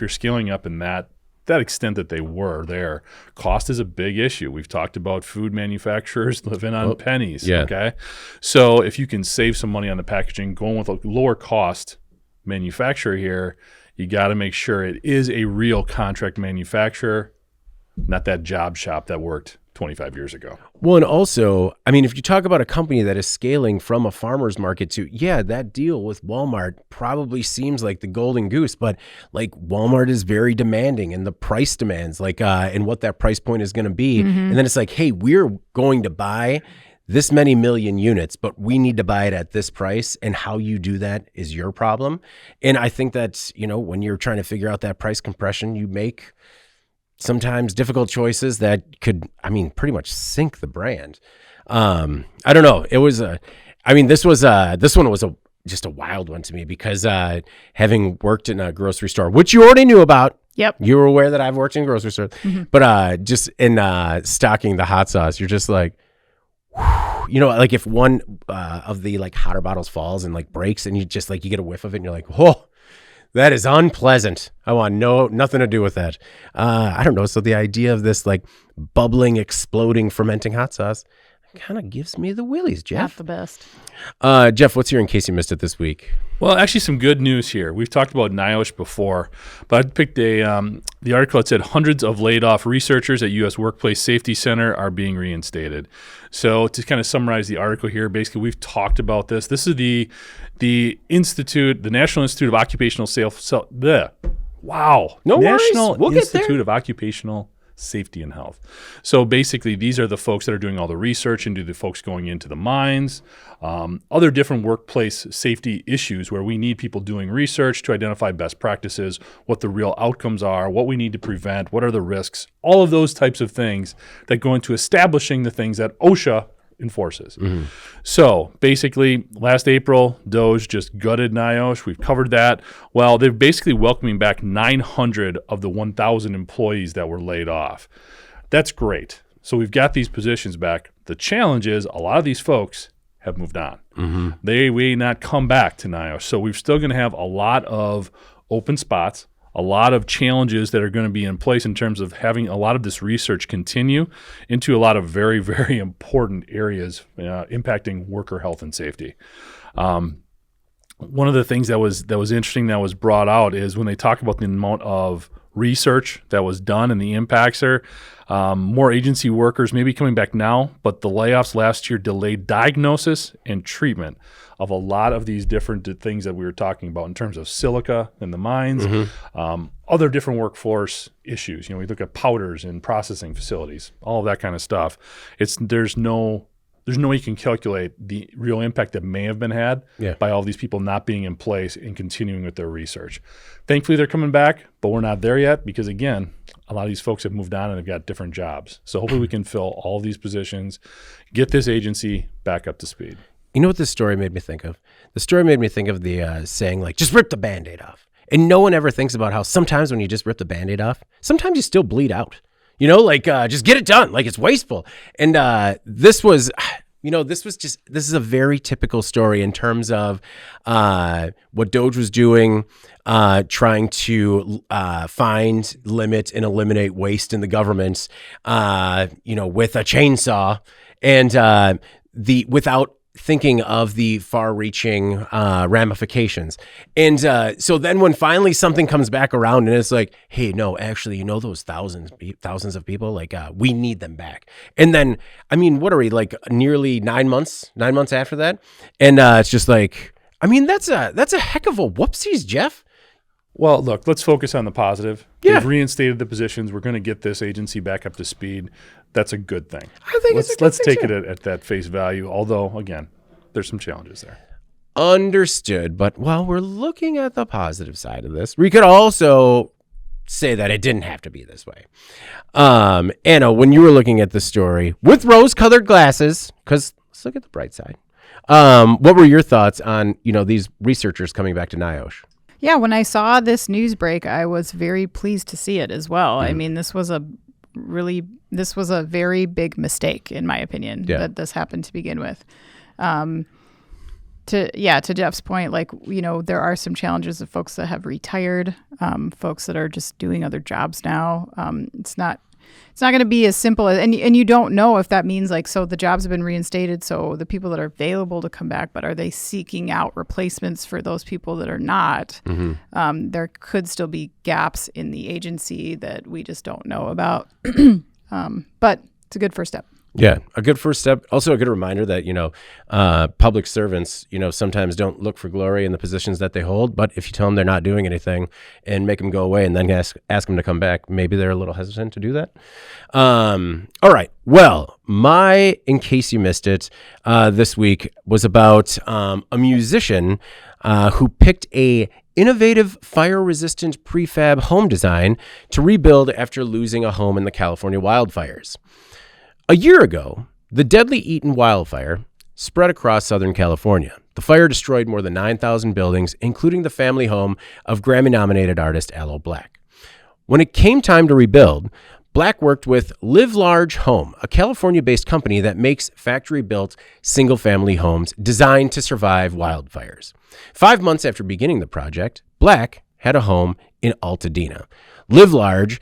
scaling up in that extent that they were there, cost is a big issue. We've talked about food manufacturers living on pennies. Yeah. Okay. So if you can save some money on the packaging, going with a lower cost manufacturer here, you got to make sure it is a real contract manufacturer, not that job shop that worked 25 years ago. Well, and also, if you talk about a company that is scaling from a farmer's market to, that deal with Walmart probably seems like the golden goose, but like Walmart is very demanding and the price demands and what that price point is going to be. Mm-hmm. And then it's like, hey, we're going to buy this many million units, but we need to buy it at this price. And how you do that is your problem. And I think that's, when you're trying to figure out that price compression, you make sometimes difficult choices that could, pretty much sink the brand. I don't know. It was this one was just a wild one to me because having worked in a grocery store, which you already knew about. Yep. You were aware that I've worked in grocery stores, mm-hmm. But just in stocking the hot sauce, you're just like, like if one of the hotter bottles falls and breaks and you just you get a whiff of it and you're like, whoa. That is unpleasant. I want nothing to do with that. I don't know. So the idea of this bubbling, exploding, fermenting hot sauce kind of gives me the willies, Jeff. Not the best. Jeff, what's your in case you missed it this week? Well, actually, some good news here. We've talked about NIOSH before, but I picked the article that said hundreds of laid-off researchers at U.S. Workplace Safety Center are being reinstated. So to kind of summarize the article here, basically we've talked about this. This is the Institute, the National Institute of Occupational National Institute of Occupational Safety and Health. So basically, these are the folks that are doing all the research into the folks going into the mines, other different workplace safety issues where we need people doing research to identify best practices, what the real outcomes are, what we need to prevent, what are the risks, all of those types of things that go into establishing the things that OSHA enforces. Mm-hmm. So basically, last April, DOJ just gutted NIOSH. We've covered that. Well, they're basically welcoming back 900 of the 1,000 employees that were laid off. That's great. So we've got these positions back. The challenge is a lot of these folks have moved on. Mm-hmm. They may not come back to NIOSH. So we're still going to have a lot of open spots, a lot of challenges that are going to be in place in terms of having a lot of this research continue into a lot of very, very important areas impacting worker health and safety. One of the things that was interesting that was brought out is when they talk about the amount of research that was done and the impacts are more agency workers maybe coming back now, but the layoffs last year delayed diagnosis and treatment of a lot of these different things that we were talking about in terms of silica in the mines, mm-hmm. Other different workforce issues. We look at powders in processing facilities, all of that kind of stuff. There's no there's no way you can calculate the real impact that may have been had by all these people not being in place and continuing with their research. Thankfully, they're coming back, but we're not there yet because, again, a lot of these folks have moved on and have got different jobs. So hopefully we can fill all of these positions, get this agency back up to speed. You know what this story made me think of? The story made me think of the saying, like, just rip the Band-Aid off. And no one ever thinks about how sometimes when you just rip the Band-Aid off, sometimes you still bleed out. You know, like, just get it done. Like, it's wasteful. And this is a very typical story in terms of what Doge was doing, trying to find, limit, and eliminate waste in the government, with a chainsaw, and without thinking of the far-reaching ramifications. And so then when finally something comes back around and it's like, hey, no, actually, those thousands of people, like, we need them back. And then, I mean, what are we, like, nearly 9 months after that? And it's just like, I mean, that's a heck of a whoopsies, Jeff. Well, look, let's focus on the positive. Yeah. We've reinstated the positions. We're going to get this agency back up to speed. That's a good thing. I think let's take it at that face value, although, again, there's some challenges there. Understood. But while we're looking at the positive side of this, we could also say that it didn't have to be this way. Anna, when you were looking at the story with rose-colored glasses, because let's look at the bright side, what were your thoughts on, these researchers coming back to NIOSH? Yeah, when I saw this news break, I was very pleased to see it as well. Mm-hmm. I mean, this was a very big mistake, in my opinion, that this happened to begin with. To Jeff's point, like, there are some challenges of folks that have retired, folks that are just doing other jobs now. It's not going to be as simple as, and you don't know if that means, like, so the jobs have been reinstated, so the people that are available to come back, but are they seeking out replacements for those people that are not? Mm-hmm. There could still be gaps in the agency that we just don't know about. But it's a good first step. Yeah, a good first step. Also a good reminder that, public servants, sometimes don't look for glory in the positions that they hold. But if you tell them they're not doing anything and make them go away and then ask them to come back, maybe they're a little hesitant to do that. All right. Well, in case you missed it, this week was about a musician who picked a innovative fire-resistant prefab home design to rebuild after losing a home in the California wildfires. A year ago, the deadly Eaton wildfire spread across Southern California. The fire destroyed more than 9,000 buildings, including the family home of Grammy-nominated artist Aloe. When it came time to rebuild, Blacc worked with Live Large Home, a California-based company that makes factory-built single-family homes designed to survive wildfires. 5 months after beginning the project, Blacc had a home in Altadena. Live Large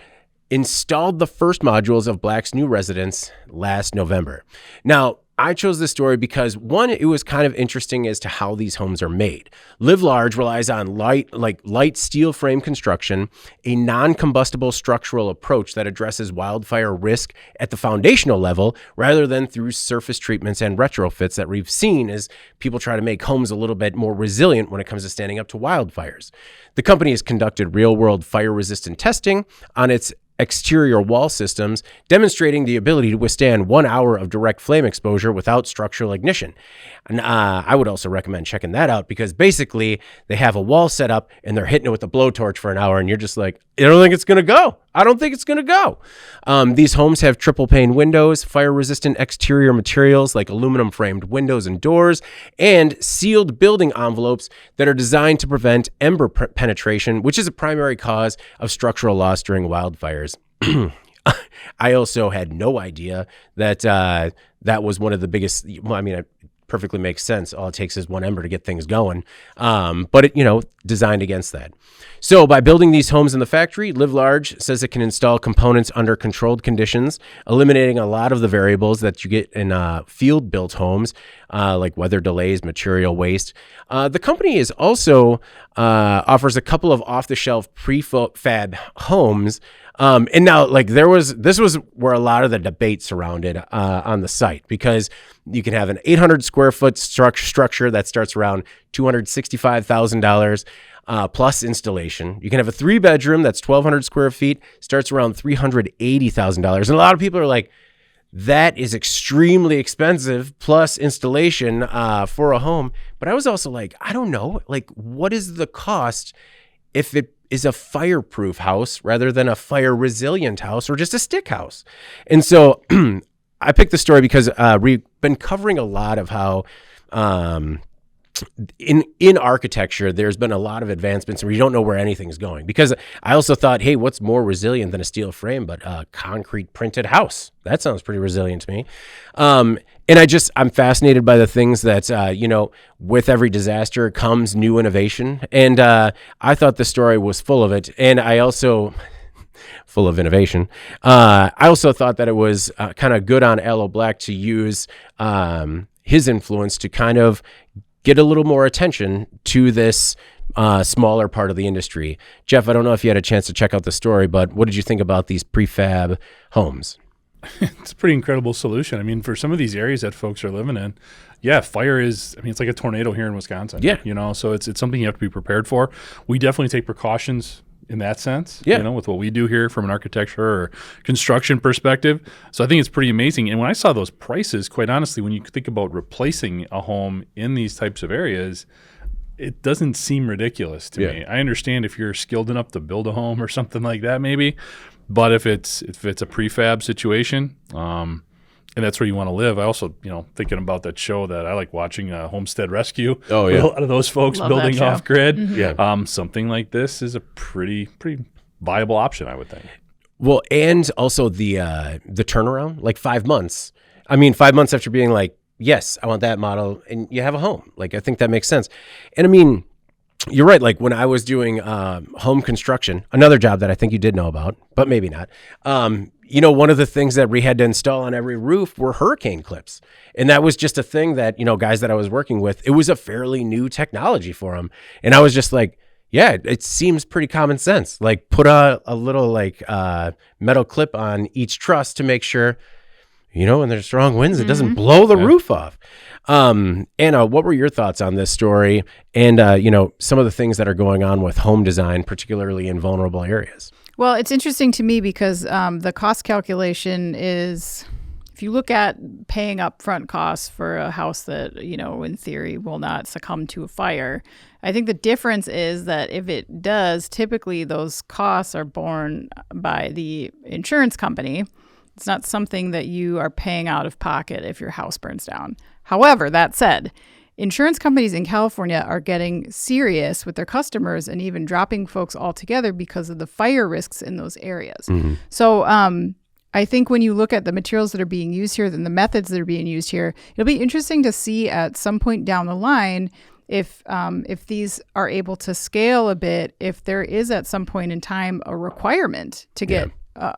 installed the first modules of Blacc's new residence last November. Now, I chose this story because, one, it was kind of interesting as to how these homes are made. Live Large relies on light steel frame construction, a non-combustible structural approach that addresses wildfire risk at the foundational level rather than through surface treatments and retrofits that we've seen as people try to make homes a little bit more resilient when it comes to standing up to wildfires. The company has conducted real-world fire-resistant testing on its exterior wall systems, demonstrating the ability to withstand 1 hour of direct flame exposure without structural ignition. And I would also recommend checking that out because basically they have a wall set up and they're hitting it with a blowtorch for an hour and you're just like, I don't think it's going to go. I don't think it's going to go. These homes have triple pane windows, fire-resistant exterior materials like aluminum framed windows and doors, and sealed building envelopes that are designed to prevent ember penetration, which is a primary cause of structural loss during wildfires. I also had no idea that that was one of the biggest. Well, I mean, it perfectly makes sense. All it takes is one ember to get things going. But it, designed against that. So by building these homes in the factory, Live Large says it can install components under controlled conditions, eliminating a lot of the variables that you get in field-built homes, like weather delays, material waste. The company is also offers a couple of off-the-shelf prefab homes. And now, this was where a lot of the debate surrounded on the site, because you can have an 800 square foot structure that starts around $265,000 plus installation. You can have a 3-bedroom that's 1,200 square feet, starts around $380,000. And a lot of people are like, that is extremely expensive plus installation for a home. But I was also like, I don't know, like, what is the cost if it is a fireproof house rather than a fire resilient house or just a stick house? And so I picked the story because we've been covering a lot of how in architecture, there's been a lot of advancements where you don't know where anything's going. Because I also thought, hey, what's more resilient than a steel frame, but a concrete printed house? That sounds pretty resilient to me. And I'm fascinated by the things that, with every disaster comes new innovation. And I thought the story was full of it. And I also... full of innovation. I also thought that it was kind of good on Aloeblacc to use his influence to kind of get a little more attention to this smaller part of the industry. Jeff, I don't know if you had a chance to check out the story, but what did you think about these prefab homes? It's a pretty incredible solution. I mean, for some of these areas that folks are living in, yeah, fire is, it's like a tornado here in Wisconsin. Yeah. So it's something you have to be prepared for. We definitely take precautions in that sense, with what we do here from an architecture or construction perspective. So I think it's pretty amazing. And when I saw those prices, quite honestly, when you think about replacing a home in these types of areas, it doesn't seem ridiculous to me. I understand if you're skilled enough to build a home or something like that, maybe. But if it's a prefab situation, and that's where you want to live. I also, thinking about that show that I like watching, Homestead Rescue. Oh, yeah. A lot of those folks Love building off grid. Mm-hmm. Yeah. Something like this is a pretty viable option, I would think. Well, and also the turnaround, like 5 months. 5 months after being like, yes, I want that model, and you have a home. Like, I think that makes sense. And you're right. Like when I was doing home construction, another job that I think you did know about, but maybe not. One of the things that we had to install on every roof were hurricane clips. And that was just a thing that, guys that I was working with, it was a fairly new technology for them. And I was just like, yeah, it seems pretty common sense. Like put a little metal clip on each truss to make sure, when there's strong winds, it doesn't blow the roof off. Anna, what were your thoughts on this story and, some of the things that are going on with home design, particularly in vulnerable areas? Well, it's interesting to me because the cost calculation is, if you look at paying upfront costs for a house that, in theory will not succumb to a fire, I think the difference is that if it does, typically those costs are borne by the insurance company. It's not something that you are paying out of pocket if your house burns down. However, that said, insurance companies in California are getting serious with their customers and even dropping folks altogether because of the fire risks in those areas. Mm-hmm. So I think when you look at the materials that are being used here and the methods that are being used here, it'll be interesting to see at some point down the line if these are able to scale a bit, if there is at some point in time a requirement to get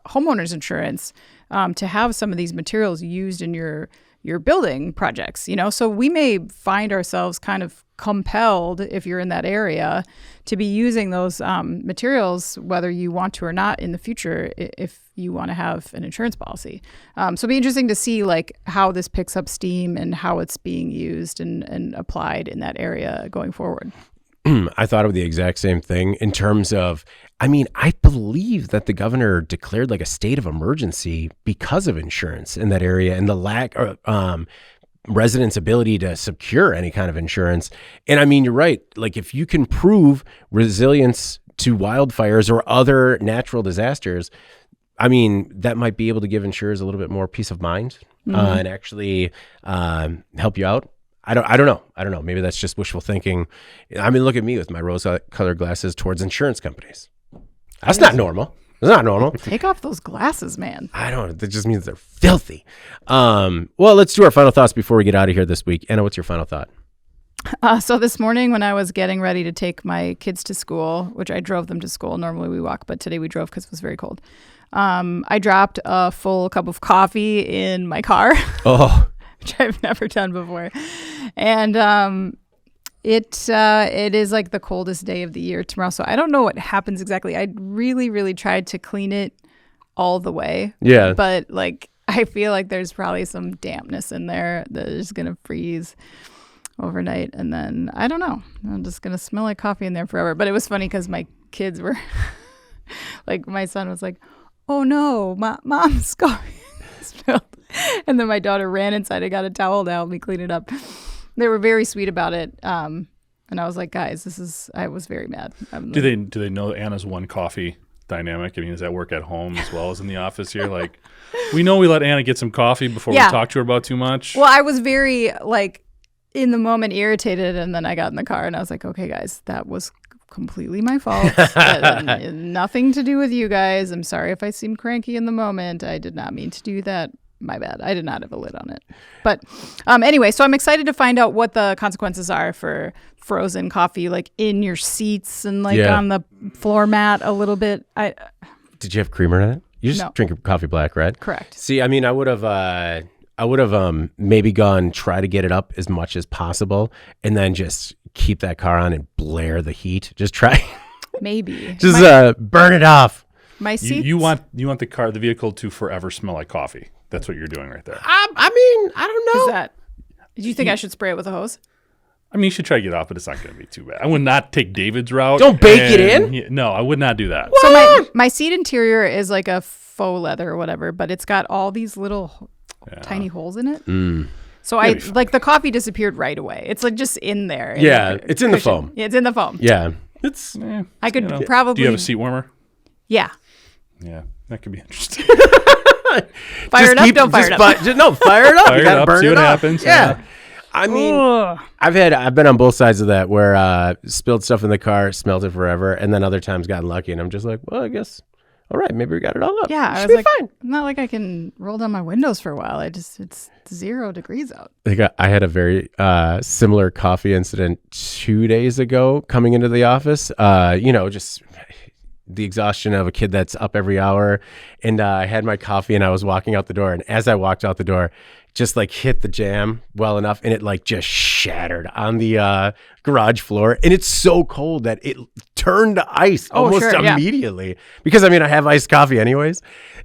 homeowners insurance to have some of these materials used in your building projects, so we may find ourselves kind of compelled, if you're in that area, to be using those materials, whether you want to or not in the future, if you want to have an insurance policy. So it'll be interesting to see like how this picks up steam and how it's being used and applied in that area going forward. I thought of the exact same thing in terms of, I believe that the governor declared like a state of emergency because of insurance in that area and the lack of residents' ability to secure any kind of insurance. And you're right. Like if you can prove resilience to wildfires or other natural disasters, that might be able to give insurers a little bit more peace of mind and actually help you out. I don't know. Maybe that's just wishful thinking. Look at me with my rose-colored glasses towards insurance companies. That's not normal. It's not normal. Take off those glasses, man. I don't. That just means they're filthy. Well, let's do our final thoughts before we get out of here this week. Anna, what's your final thought? So this morning when I was getting ready to take my kids to school, which I drove them to school. Normally we walk, but today we drove because it was very cold. I dropped a full cup of coffee in my car. Oh. Which I've never done before. And it is like the coldest day of the year tomorrow. So I don't know what happens exactly. I really, really tried to clean it all the way. Yeah. But like I feel like there's probably some dampness in there that is going to freeze overnight. And then I don't know. I'm just going to smell like coffee in there forever. But it was funny because my kids were like, my son was like, oh no, mom's coffee spilled. And then my daughter ran inside and got a towel to help me clean it up. They were very sweet about it. And I was like, guys, I was very mad. Do they know Anna's one coffee dynamic? I mean, does that work at home as well as in the office here? Like, we know we let Anna get some coffee before we talk to her about too much. Well, I was very, like, in the moment irritated, and then I got in the car and I was like, okay, guys, that was completely my fault. Nothing to do with you guys. I'm sorry if I seemed cranky in the moment. I did not mean to do that. My bad. I did not have a lid on it. But anyway, so I'm excited to find out what the consequences are for frozen coffee, like in your seats and like on the floor mat a little bit. Did you have creamer in it? You just drink your coffee black, right? Correct. See, I mean, I would have maybe try to get it up as much as possible and then just keep that car on and blare the heat. Just try. Maybe. Just burn it off. My seats. You want the vehicle to forever smell like coffee. That's what you're doing right there. I mean, I don't know. Do you think I should spray it with a hose? I mean, you should try to get it off, but it's not going to be too bad. I would not take David's route. Don't bake it in? No, I would not do that. What? So my seat interior is like a faux leather or whatever, but it's got all these little tiny holes in it. So like the coffee disappeared right away. It's like just in there. It's in the foam. Yeah, it's in the foam. Yeah. I could probably. Do you have a seat warmer? Yeah. Yeah, that could be interesting. Fire it up, don't fire it up. Fire it up. Fire You gotta burn see it what up. happens. Yeah. I mean, I've been on both sides of that where spilled stuff in the car, smelled it forever, and then other times gotten lucky, and I'm just like, well, I guess, all right, maybe we got it all up. Yeah, I was like, fine. Not like I can roll down my windows for a while. It's 0 degrees out. I had a very similar coffee incident 2 days ago coming into the office. Just the exhaustion of a kid that's up every hour. And I had my coffee and I was walking out the door. And as I walked out the door, just like hit the jam well enough. And it like just shattered on the garage floor. And it's so cold that it turned to ice almost immediately. Because I mean, I have iced coffee anyways.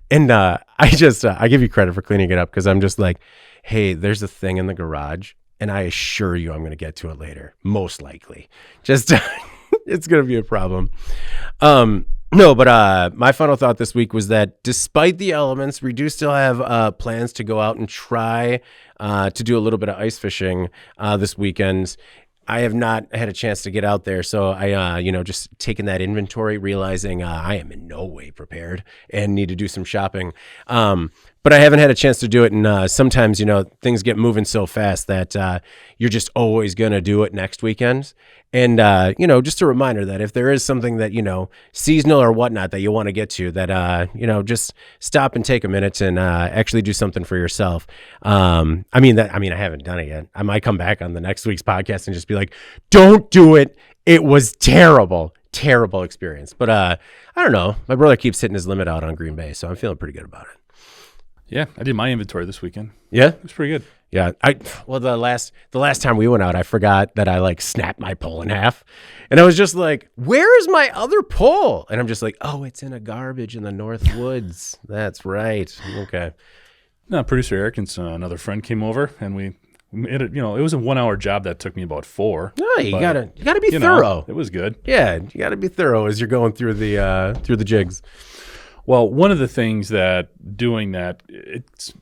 And I give you credit for cleaning it up because I'm just like, hey, there's a thing in the garage. And I assure you I'm going to get to it later. Most likely. Just... it's going to be a problem. My final thought this week was that despite the elements, we do still have plans to go out and try to do a little bit of ice fishing this weekend. I have not had a chance to get out there, so I, just taking that inventory, realizing I am in no way prepared and need to do some shopping. But I haven't had a chance to do it, and sometimes, things get moving so fast that you're just always going to do it next weekend. And, just a reminder that if there is something that, seasonal or whatnot that you want to get to, that, just stop and take a minute and actually do something for yourself. I haven't done it yet. I might come back on the next week's podcast and just be like, don't do it. It was terrible experience. But I don't know. My brother keeps hitting his limit out on Green Bay, so I'm feeling pretty good about it. Yeah, I did my inventory this weekend. Yeah? It was pretty good. Yeah, the last time we went out, I forgot that I like snapped my pole in half, and I was just like, "Where is my other pole?" And I'm just like, "Oh, it's in a garbage in the North Woods." That's right. Okay. No, producer Eric and another friend came over, and we made it. It was a 1 hour job that took me about 4. No, you gotta be thorough. It was good. Yeah, you gotta be thorough as you're going through the jigs. Well, one of the things that doing that, it's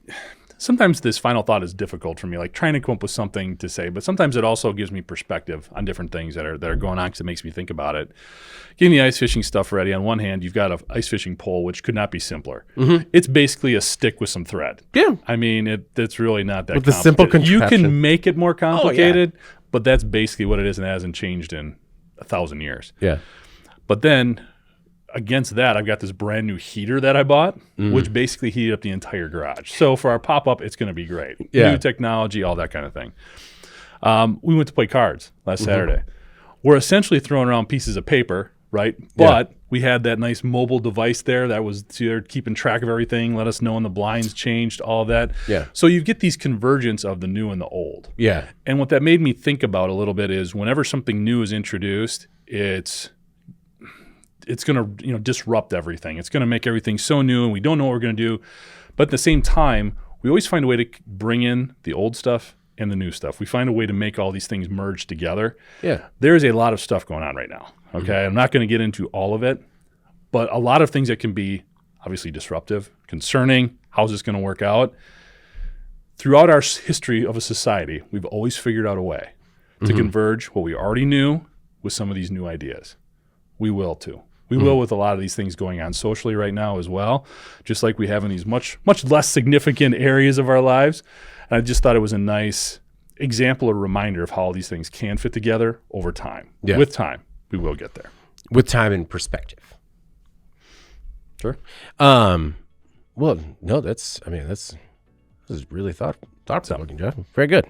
sometimes this final thought is difficult for me, like trying to come up with something to say, but sometimes it also gives me perspective on different things that are going on because it makes me think about it. Getting the ice fishing stuff ready, on one hand, you've got an ice fishing pole, which could not be simpler. Mm-hmm. It's basically a stick with some thread. Yeah. I mean, it's really not that with complicated. The simple contraption. You can make it more complicated, but that's basically what it is and it hasn't changed in 1,000 years. Yeah. But then... against that, I've got this brand new heater that I bought, which basically heated up the entire garage. So for our pop-up, it's going to be great. Yeah. New technology, all that kind of thing. We went to play cards last Saturday. We're essentially throwing around pieces of paper, right? But we had that nice mobile device there that was there keeping track of everything, let us know when the blinds changed, all of that. Yeah. So you get these convergence of the new and the old. Yeah. And what that made me think about a little bit is whenever something new is introduced, it's going to disrupt everything. It's going to make everything so new and we don't know what we're going to do. But at the same time, we always find a way to bring in the old stuff and the new stuff. We find a way to make all these things merge together. Yeah. There is a lot of stuff going on right now. Okay. Mm-hmm. I'm not going to get into all of it, but a lot of things that can be obviously disruptive, concerning, how's this going to work out? throughout our history of a society, we've always figured out a way to converge what we already knew with some of these new ideas. We will too. We will with a lot of these things going on socially right now as well, just like we have in these much less significant areas of our lives. And I just thought it was a nice example or reminder of how all these things can fit together over time. Yeah. With time, we will get there. With time and perspective. Sure. Well, no, this is really thought-provoking, Jeff. Very good.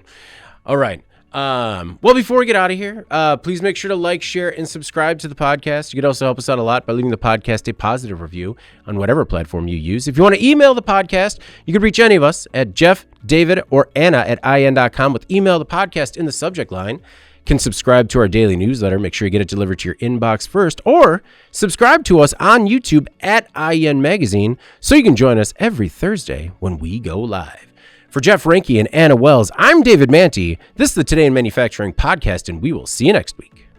All right. Well, before we get out of here, please make sure to like, share, and subscribe to the podcast. You can also help us out a lot by leaving the podcast a positive review on whatever platform you use. If you want to email the podcast, you can reach any of us at Jeff, David, or Anna at in.com with email the podcast in the subject line. You can subscribe to our daily newsletter. Make sure you get it delivered to your inbox first, or subscribe to us on YouTube at IN Magazine so you can join us every Thursday when we go live. For Jeff Reinke and Anna Wells, I'm David Monte. This is the Today in Manufacturing podcast, and we will see you next week.